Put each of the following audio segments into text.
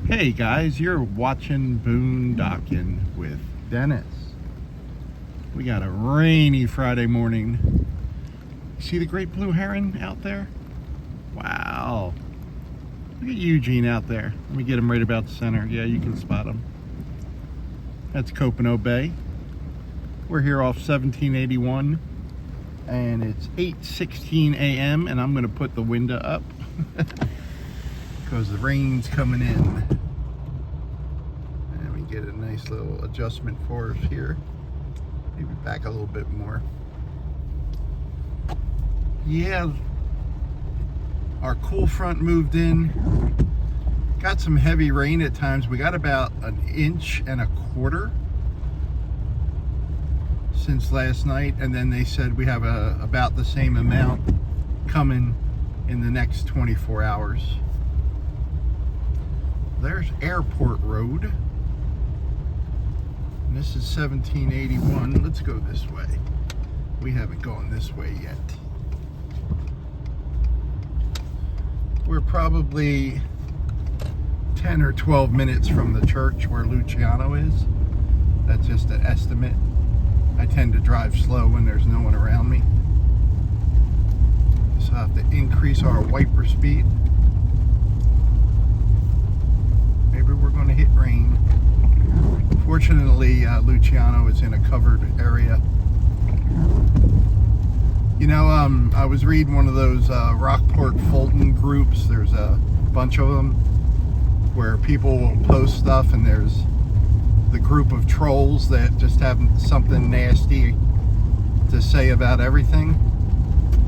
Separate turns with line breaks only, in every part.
Hey guys, you're watching Boondocking with Dennis. We got a rainy Friday morning. See the great blue heron out there? Wow. Look at Eugene out there. Let me get him right about the center. Yeah, you can spot him. That's Copano Bay. We're here off 1781 and it's 8:16 a.m. and I'm gonna put the window up because the rain's coming in. And we get a nice little adjustment for us here. Maybe back a little bit more. Yeah, our cool front moved in. Got some heavy rain at times. We got about 1.25 inches since last night, and then they said we have about the same amount coming in the next 24 hours. There's Airport Road. And this is 1781. Let's go this way. We haven't gone this way yet. We're probably 10 or 12 minutes from the church where Luciano is. That's just an estimate. I tend to drive slow when there's no one around me. So I have to increase our wiper speed. Maybe we're going to hit rain. Fortunately, Luciano is in a covered area. You know, I was reading one of those Rockport Fulton groups. There's a bunch of them where people will post stuff, and there's the group of trolls that just have something nasty to say about everything.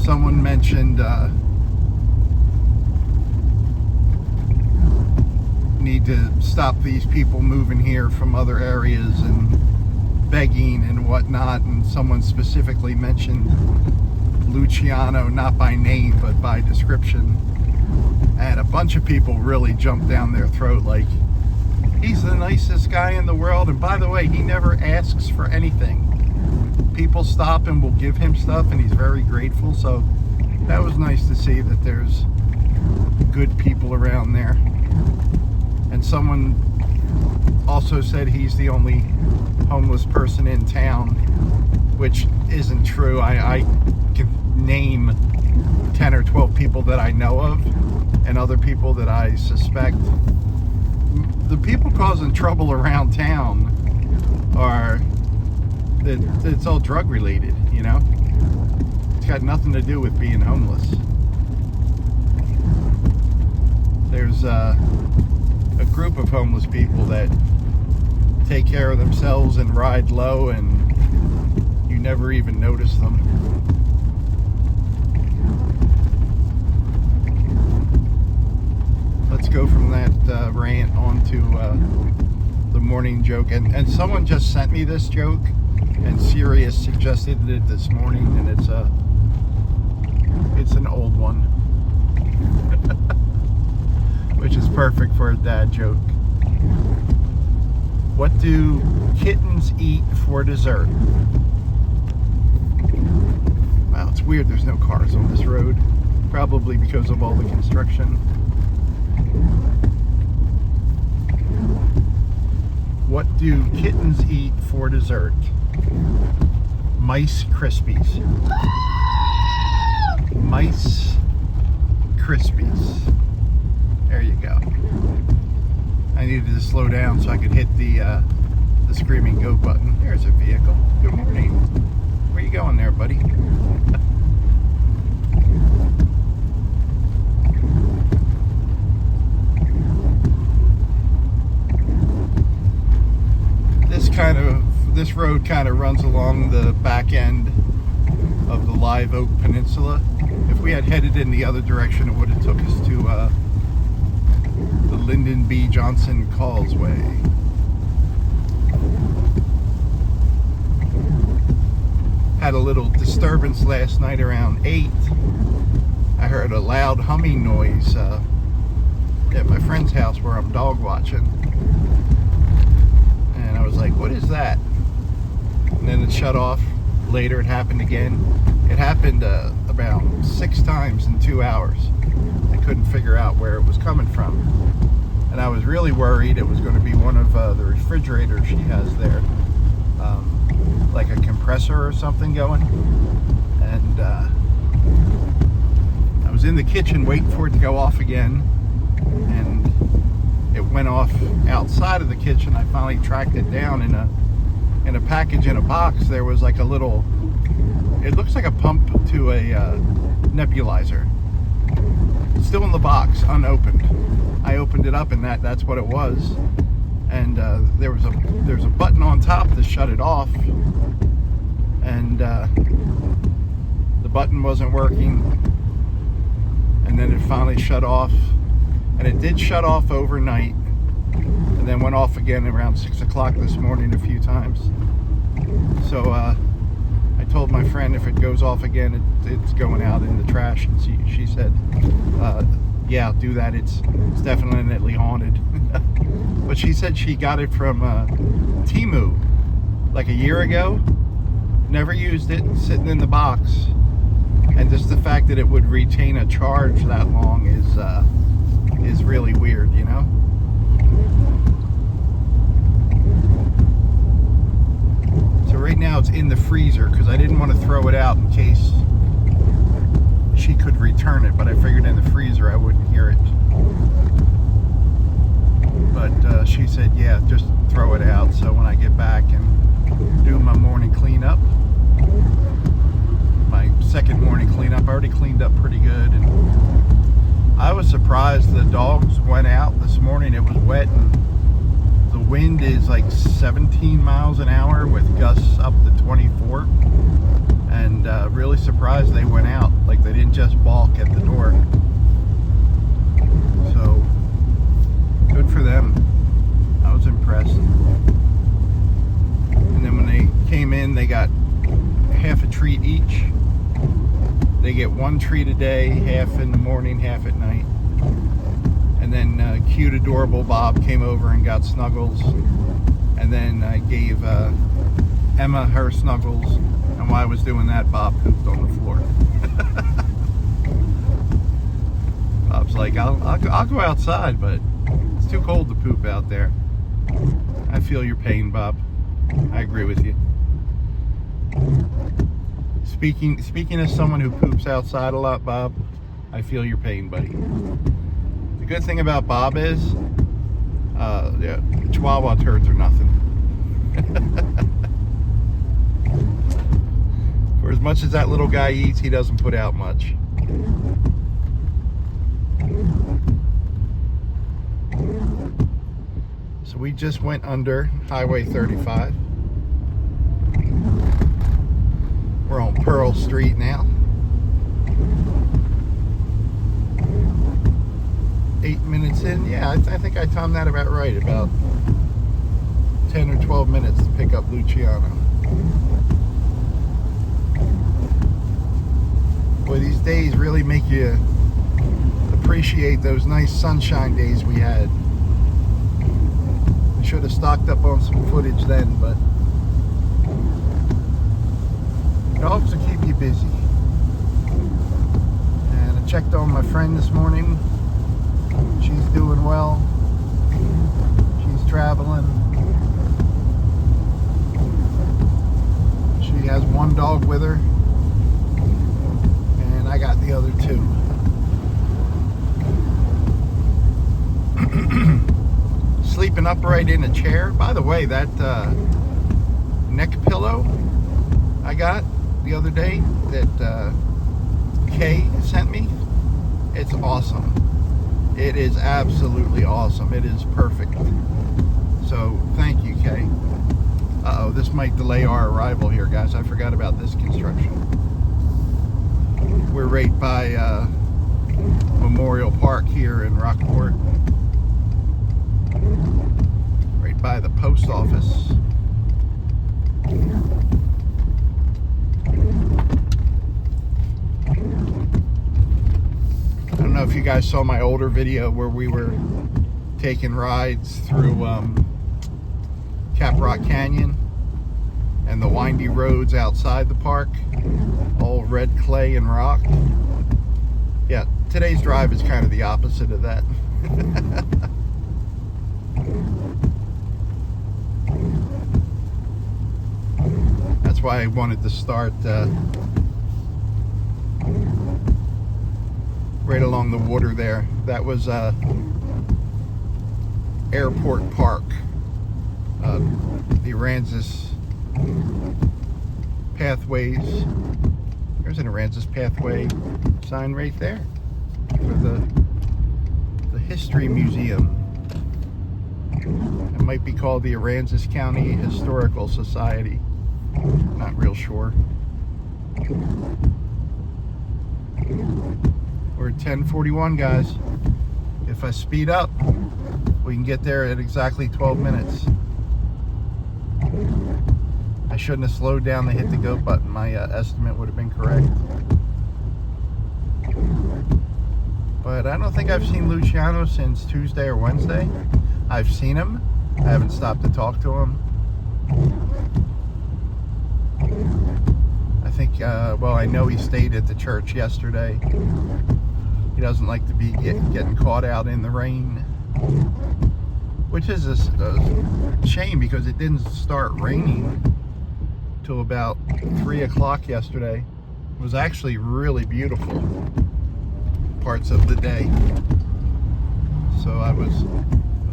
Someone mentioned need to stop these people moving here from other areas and begging and whatnot, and someone specifically mentioned Luciano, not by name but by description, and a bunch of people really jumped down their throat like he's the nicest guy in the world, and by the way, he never asks for anything. People stop and will give him stuff, and he's very grateful. So that was nice to see that there's good people around there. And someone also said he's the only homeless person in town, which isn't true. I can name 10 or 12 people that I know of and other people that I suspect. The people causing trouble around town are, it's all drug related, you know? It's got nothing to do with being homeless. There's a group of homeless people that take care of themselves and ride low, and you never even notice them. Let's go from that rant on to the morning joke. And someone just sent me this joke, and Sirius suggested it this morning, and it's an old one. Which is perfect for a dad joke. What do kittens eat for dessert? Wow, it's weird there's no cars on this road. Probably because of all the construction. What do kittens eat for dessert? Mice Krispies. Mice Krispies. There you go. I needed to slow down so I could hit the screaming go button. There's a vehicle. Good morning. Where you going there, buddy? This road kind of runs along the back end of the Live Oak Peninsula. If we had headed in the other direction, it would have took us to the Lyndon B. Johnson Causeway. Had a little disturbance last night around 8. I heard a loud humming noise at my friend's house where I'm dog watching. And I was like, what is that? And then it shut off. Later it happened again. It happened about 6 times in 2 hours. I couldn't figure out where it was coming from. and I was really worried it was going to be one of the refrigerators she has there, like a compressor or something going. And I was in the kitchen waiting for it to go off again, and it went off outside of the kitchen. I finally tracked it down in a package in a box. There was like a little, it looks like a pump to a nebulizer, still in the box, unopened. I opened it up, and that's what it was. And there's a button on top to shut it off, and the button wasn't working, and then it finally shut off. And it did shut off overnight, and then went off again around 6 o'clock this morning a few times. So I told my friend if it goes off again, it's going out in the trash. And she said, yeah, do that. It's definitely haunted. But she said she got it from Temu like a year ago. Never used it, sitting in the box. And just the fact that it would retain a charge that long is really weird, you know? So right now it's in the freezer because I didn't want to throw it out in case she could return it, but I figured in the freezer I wouldn't hear it. But she said, yeah, just throw it out. So when I get back and do my morning cleanup, my second morning cleanup, I already cleaned up pretty good, and I was surprised the dogs went out this morning. It was wet, and the wind is like 17 miles an hour with gusts up to 24, and really surprised they went out. Like, they didn't just balk at the door. So good for them. I was impressed. And then when they came in, they got half a treat each. They get one treat a day, half in the morning, half at night. And then cute, adorable Bob came over and got Snuggles. And then I gave Emma her Snuggles. And while I was doing that, Bob pooped on the floor. Bob's like, I'll go outside, but it's too cold to poop out there. I feel your pain, Bob. I agree with you. Speaking as someone who poops outside a lot, Bob, I feel your pain, buddy. The good thing about Bob is, yeah, Chihuahua turds are nothing. For as much as that little guy eats, he doesn't put out much. So we just went under Highway 35. We're on Pearl Street now. 8 minutes in. Yeah, I think I timed that about right. About 10 or 12 minutes to pick up Luciano. Boy, these days really make you appreciate those nice sunshine days we had. I should have stocked up on some footage then, but dogs will keep you busy. And I checked on my friend this morning. She's doing well. She's traveling. She has one dog with her, and I got the other two. Sleeping upright in a chair. By the way, that neck pillow I got the other day that Kay sent me, it's awesome. It is absolutely awesome. It is perfect. So thank you, Kay. Uh-oh, this might delay our arrival here, guys. I forgot about this construction. We're right by Memorial Park here in Rockport. Right by the post office. I don't know if you guys saw my older video where we were taking rides through Caprock Canyon and the windy roads outside the park, all red clay and rock. Yeah, today's drive is kind of the opposite of that. why I wanted to start right along the water there. That was Airport Park. The Aransas Pathways. There's an Aransas Pathway sign right there for the History Museum. It might be called the Aransas County Historical Society. Not real sure. We're at 10:41, guys. If I speed up, we can get there at exactly 12 minutes. I shouldn't have slowed down to hit the go button. My estimate would have been correct. But I don't think I've seen Luciano since Tuesday or Wednesday. I've seen him. I haven't stopped to talk to him. I think, well, I know he stayed at the church yesterday. He doesn't like to be getting caught out in the rain, which is a shame because it didn't start raining till about 3 o'clock yesterday. It was actually really beautiful parts of the day. So I was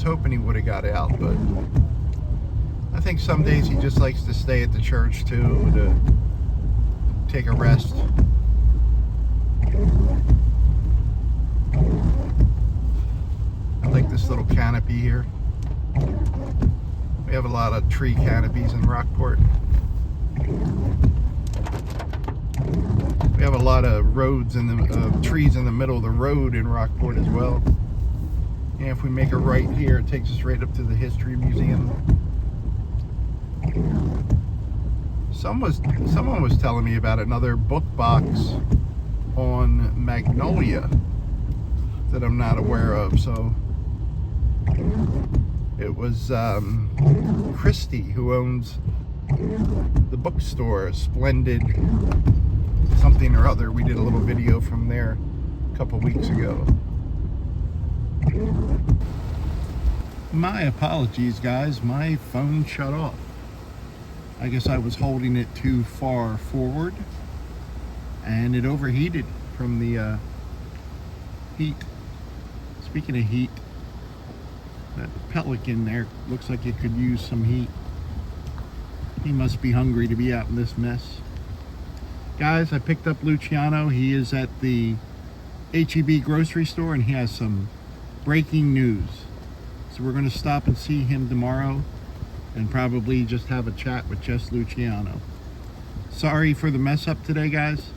hoping he would have got out, but I think some days he just likes to stay at the church too, to take a rest. I like this little canopy here. We have a lot of tree canopies in Rockport. We have a lot of roads and trees in the middle of the road in Rockport as well. And if we make a right here, it takes us right up to the History Museum. Someone was telling me about another book box on Magnolia that I'm not aware of. So it was Christy who owns the bookstore, Splendid something or other. We did a little video from there a couple weeks ago. My apologies, guys. My phone shut off. I guess I was holding it too far forward and it overheated from the heat. Speaking of heat, that pelican there looks like it could use some heat. He must be hungry to be out in this mess. Guys, I picked up Luciano. He is at the HEB grocery store and he has some breaking news. So we're going to stop and see him tomorrow and probably just have a chat with just Luciano. Sorry for the mess up today, guys.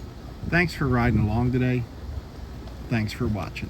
Thanks for riding along today. Thanks for watching.